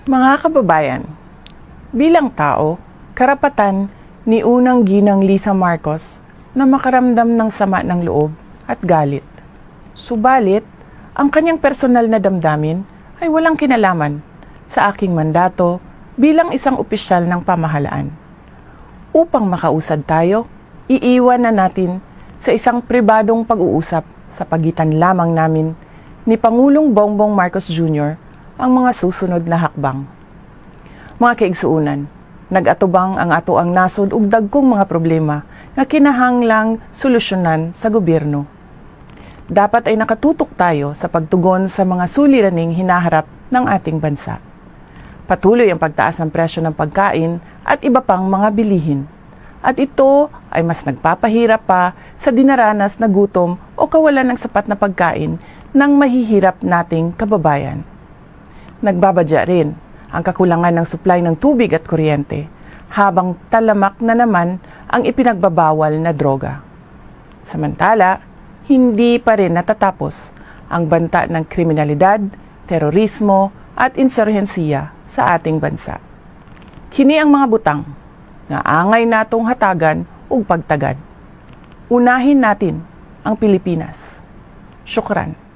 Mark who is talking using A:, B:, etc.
A: Mga kababayan, bilang tao, karapatan ni unang ginang Lisa Marcos na makaramdam ng sama ng loob at galit. Subalit, ang kanyang personal na damdamin ay walang kinalaman sa aking mandato bilang isang opisyal ng pamahalaan. Upang makausad tayo, iiwan na natin sa isang pribadong pag-uusap sa pagitan lamang namin ni Pangulong Bongbong Marcos Jr. ang mga susunod na hakbang. Mga kaigsuunan, nag-atubang ang ato ang nasod ug dagkong mga problema nga kinahanglang solusyonan sa gobyerno. Dapat ay nakatutok tayo sa pagtugon sa mga suliraning hinaharap ng ating bansa. Patuloy ang pagtaas ng presyo ng pagkain at iba pang mga bilihin. At ito ay mas nagpapahirap pa sa dinaranas na gutom o kawalan ng sapat na pagkain ng mahihirap nating kababayan. Nagbabadya rin ang kakulangan ng supply ng tubig at kuryente, habang talamak na naman ang ipinagbabawal na droga. Samantala, hindi pa rin natatapos ang banta ng kriminalidad, terorismo at insurhensiya sa ating bansa. Kini ang mga butang nga angay natong hatagan ug pagtagad. Unahin natin ang Pilipinas. Syukran.